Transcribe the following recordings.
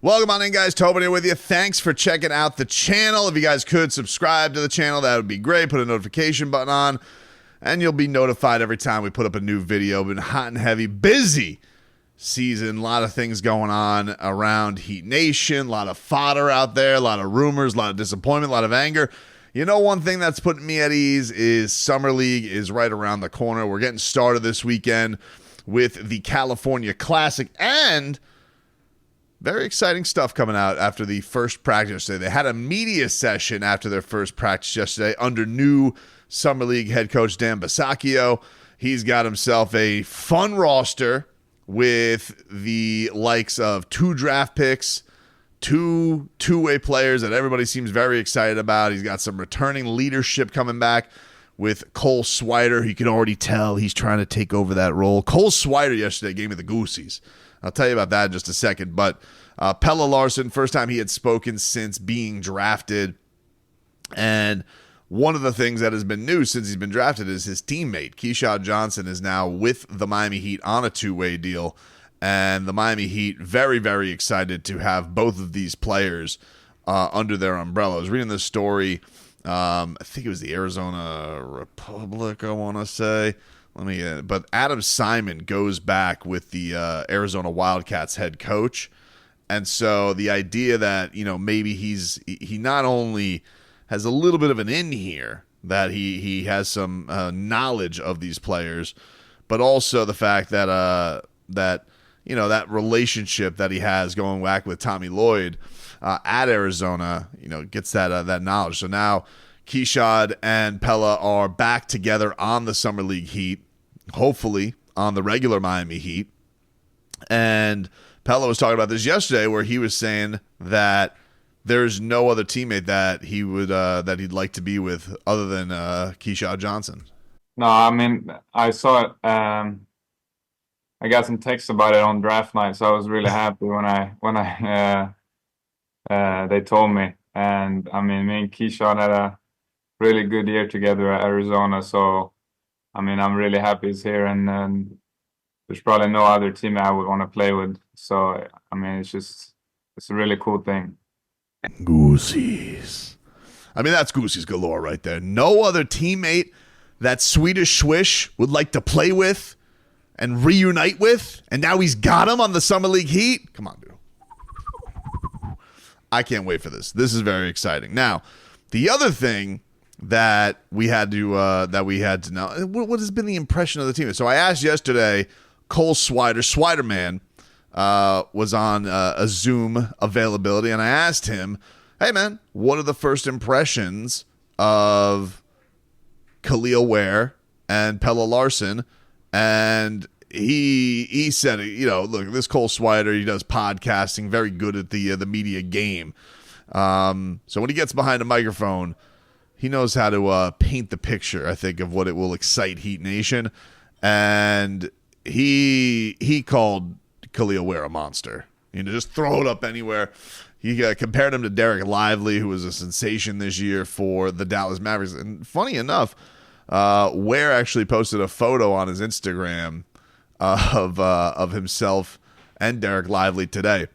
Welcome on in, guys. Tobin here with you. Thanks for checking out the channel. If you guys could subscribe to the channel, that would be great. Put a notification button on, and you'll be notified every time we put up a new video. Been hot and heavy, busy season. A lot of things going on around Heat Nation. A lot of fodder out there. A lot of rumors. A lot of disappointment. A lot of anger. You know, one thing that's putting me at ease is Summer League is right around the corner. We're getting started this weekend with the California Classic, and very exciting stuff coming out after the first practice yesterday. They had a media session after their first practice yesterday under new Summer League head coach Dan Bisaccio. He's got himself a fun roster with the likes of 2 draft picks, two two-way players that everybody seems very excited about. He's got some returning leadership coming back with Cole Swider. You can already tell he's trying to take over that role. Cole Swider yesterday gave me the goosies. I'll tell you about that in just a second. But Pelle Larsson, first time he had spoken since being drafted. And one of the things that has been new since he's been drafted is his teammate. Keshad Johnson is now with the Miami Heat on a 2-way deal. And the Miami Heat very, very excited to have both of these players under their umbrella. I was reading this story. I think it was the Arizona Republic, I want to say. But Adam Simon goes back with the Arizona Wildcats head coach. And so the idea that, you know, maybe he not only has a little bit of an in here, that he has some knowledge of these players, but also the fact that you know, that relationship that he has going back with Tommy Lloyd at Arizona, you know, gets that knowledge. So now Keshad and Pelle are back together on the Summer League Heat, hopefully on the regular Miami Heat. And Pelle was talking about this yesterday, where he was saying that there's no other teammate that he would that he'd like to be with other than Keshad Johnson. No, I mean, I saw it. I got some texts about it on draft night, so I was really happy when they told me. And I mean, me and Keshad had a really good year together at Arizona, so I mean, I'm really happy he's here, and there's probably no other teammate I would want to play with. So I mean, it's a really cool thing. Goosies. I mean, that's goosies galore right there. No other teammate that Swedish Swish would like to play with and reunite with, and now he's got him on the Summer League Heat. Come on, dude. I can't wait for this. This is very exciting. Now, the other thing that we had to know, what has been the impression of the team? So I asked yesterday, Cole Swider Man, was on a Zoom availability, and I asked him, hey man, what are the first impressions of Kel'el Ware and Pelle Larsson? And he said, you know, look, this Cole Swider, he does podcasting, very good at the media game. So when he gets behind a microphone, he knows how to paint the picture, I think, of what it will excite Heat Nation. And he called Kel'el Ware a monster. You know, just throw it up anywhere. He compared him to Derek Lively, who was a sensation this year for the Dallas Mavericks. And funny enough, Ware actually posted a photo on his Instagram of himself and Derek Lively today.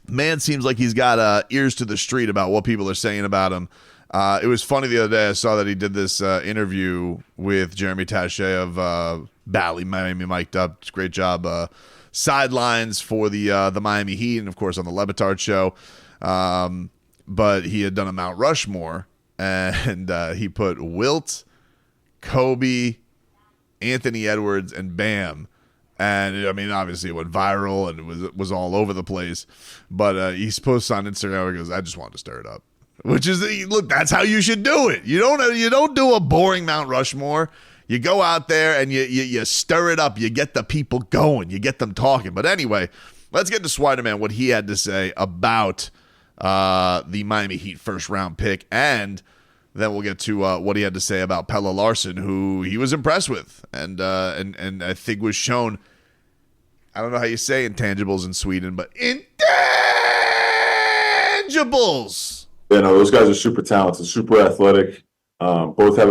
Man seems like he's got ears to the street about what people are saying about him. It was funny the other day. I saw that he did this interview with Jeremy Taché of Bally, Miami Mic'd Up. Great job. Sidelines for the Miami Heat, and of course on the Lebitard show. But he had done a Mount Rushmore, and he put Wilt, Kobe, Anthony Edwards, and Bam. And I mean, obviously it went viral and it was all over the place. But he posts on Instagram where he goes, I just wanted to stir it up. Which is, look, that's how you should do it. You don't do a boring Mount Rushmore. You go out there and you stir it up. You get the people going. You get them talking. But anyway, let's get to Swider Man, what he had to say about the Miami Heat first round pick, and then we'll get to what he had to say about Pelle Larsson, who he was impressed with, and I think was shown. I don't know how you say intangibles in Sweden, but intangibles. You know, those guys are super talented, super athletic. Both have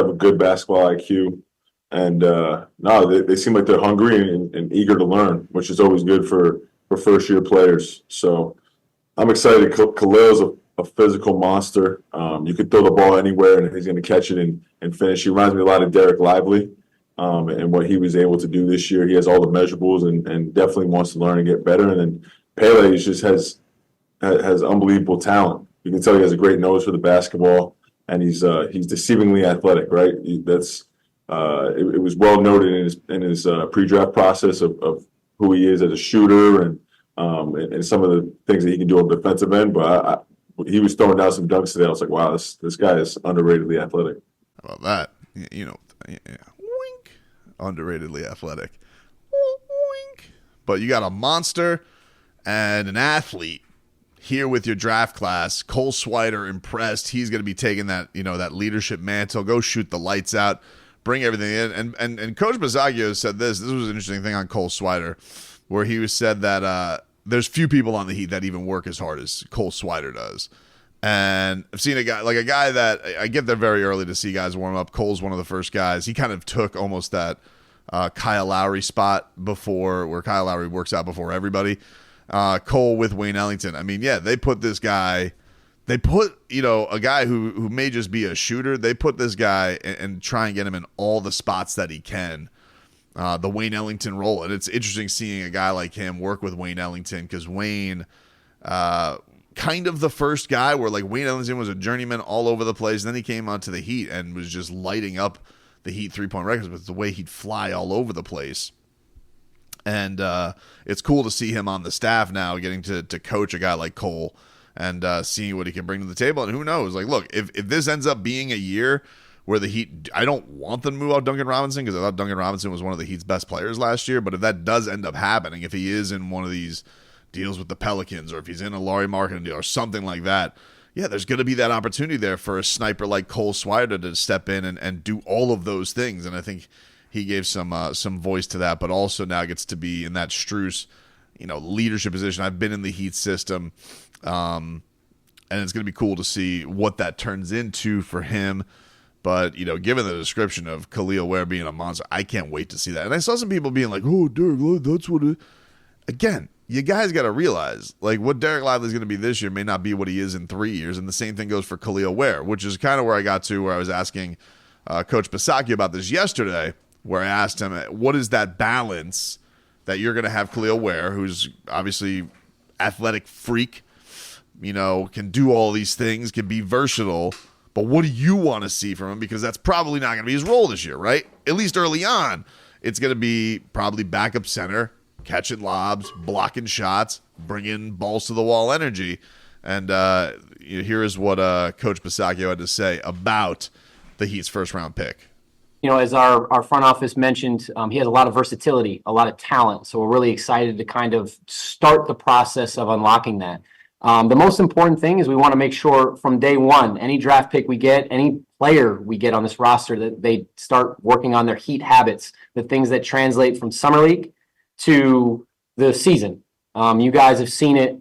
a good basketball IQ, and they seem like they're hungry and eager to learn, which is always good for first year players. So I'm excited. Khalil's a physical monster. You could throw the ball anywhere, and he's going to catch it and finish. He reminds me a lot of Derek Lively, and what he was able to do this year. He has all the measurables, and definitely wants to learn and get better. And then Pelle just has unbelievable talent. You can tell he has a great nose for the basketball, and he's deceivingly athletic. Right? It was well noted in his pre-draft process of who he is as a shooter and some of the things that he can do on the defensive end. But he was throwing down some dunks today. I was like, wow, this guy is underratedly athletic. How about that? Wink. Underratedly athletic. Wink. But you got a monster and an athlete here with your draft class. Cole Swider impressed. He's going to be taking that, that leadership mantle. Go shoot the lights out. Bring everything in. And Coach Bisaccio said this. This was an interesting thing on Cole Swider, where he said that there's few people on the Heat that even work as hard as Cole Swider does. And I've seen a guy that I get there very early to see guys warm up. Cole's one of the first guys. He kind of took almost that Kyle Lowry spot before, where Kyle Lowry works out before everybody. Cole with Wayne Ellington. I mean, yeah, they put this guy. They put, a guy who may just be a shooter. They put this guy and try and get him in all the spots that he can. The Wayne Ellington role. And it's interesting seeing a guy like him work with Wayne Ellington, because Wayne, kind of the first guy where like Wayne Ellington was a journeyman all over the place. And then he came onto the Heat and was just lighting up the Heat 3-point records with the way he'd fly all over the place. And it's cool to see him on the staff now, getting to coach a guy like Cole and seeing what he can bring to the table. And who knows? Like, look, if this ends up being a year where the Heat, I don't want them to move out Duncan Robinson, because I thought Duncan Robinson was one of the Heat's best players last year. But if that does end up happening, if he is in one of these deals with the Pelicans, or if he's in a Lauri Markkanen deal or something like that, yeah, there's going to be that opportunity there for a sniper like Cole Swider to step in and do all of those things. And I think he gave some voice to that, but also now gets to be in that Strus, leadership position. I've been in the Heat system, and it's going to be cool to see what that turns into for him. But, given the description of Kel'el Ware being a monster, I can't wait to see that. And I saw some people being like, oh, Derek, that's what it... Again, you guys got to realize, like, what Derek Lively is going to be this year may not be what he is in 3 years. And the same thing goes for Kel'el Ware, which is kind of where I got to, where I was asking Coach Bisaccio about this yesterday, where I asked him, what is that balance that you're going to have Kel'el Ware, who's obviously athletic freak, can do all these things, can be versatile, but what do you want to see from him? Because that's probably not going to be his role this year, right? At least early on, it's going to be probably backup center, catching lobs, blocking shots, bringing balls to the wall energy. And here is what Coach Bisaccio had to say about the Heat's first-round pick. As our front office mentioned, he has a lot of versatility, a lot of talent. So we're really excited to kind of start the process of unlocking that. The most important thing is we want to make sure from day one, any draft pick we get, any player we get on this roster, that they start working on their Heat habits, the things that translate from summer league to the season. You guys have seen it.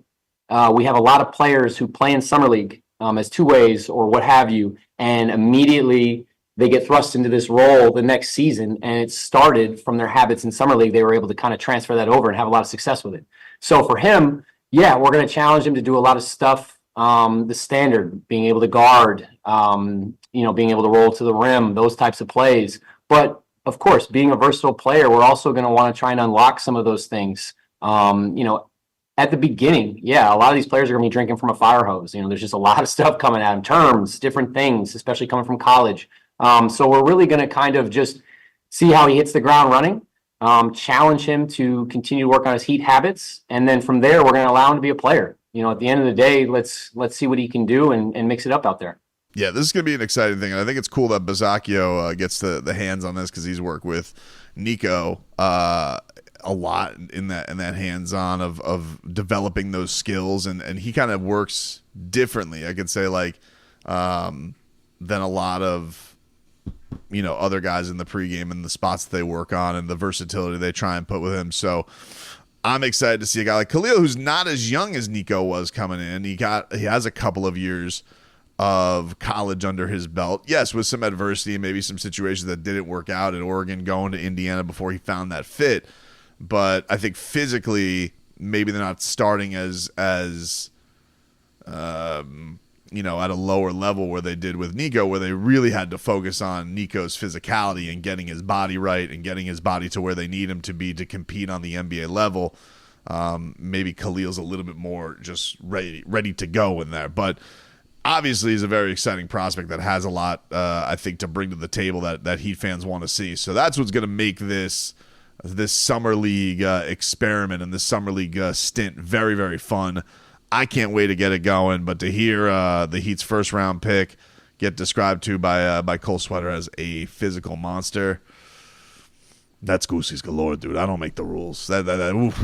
We have a lot of players who play in summer league as two ways or what have you, and immediately they get thrust into this role the next season, and it started from their habits in summer league. They were able to kind of transfer that over and have a lot of success with it. So for him, yeah, we're going to challenge him to do a lot of stuff, the standard, being able to guard, being able to roll to the rim, those types of plays. But of course, being a versatile player, we're also going to want to try and unlock some of those things. At the beginning, yeah, a lot of these players are going to be drinking from a fire hose. There's just a lot of stuff coming at them, terms, different things, especially coming from college. So we're really going to kind of just see how he hits the ground running, challenge him to continue to work on his Heat habits. And then from there, we're going to allow him to be a player. At the end of the day, let's see what he can do and mix it up out there. Yeah, this is going to be an exciting thing. And I think it's cool that Bisaccio gets the hands on this, because he's worked with Nico a lot in that hands-on of developing those skills. And he kind of works differently, I could say, like, than a lot of other guys in the pregame and the spots that they work on and the versatility they try and put with him. So I'm excited to see a guy like Kel'el, who's not as young as Nico was coming in. He has a couple of years of college under his belt. Yes, with some adversity and maybe some situations that didn't work out at Oregon, going to Indiana before he found that fit. But I think physically, maybe they're not starting as at a lower level where they did with Nico, where they really had to focus on Nico's physicality and getting his body right and getting his body to where they need him to be to compete on the NBA level. Maybe Khalil's a little bit more just ready to go in there. But obviously he's a very exciting prospect that has a lot, I think, to bring to the table that Heat fans want to see. So that's what's going to make this Summer League experiment and this Summer League stint very, very fun. I can't wait to get it going, but to hear the Heat's first round pick get described to by Cole Swider as a physical monster, that's goosies galore, dude. I don't make the rules. Oof.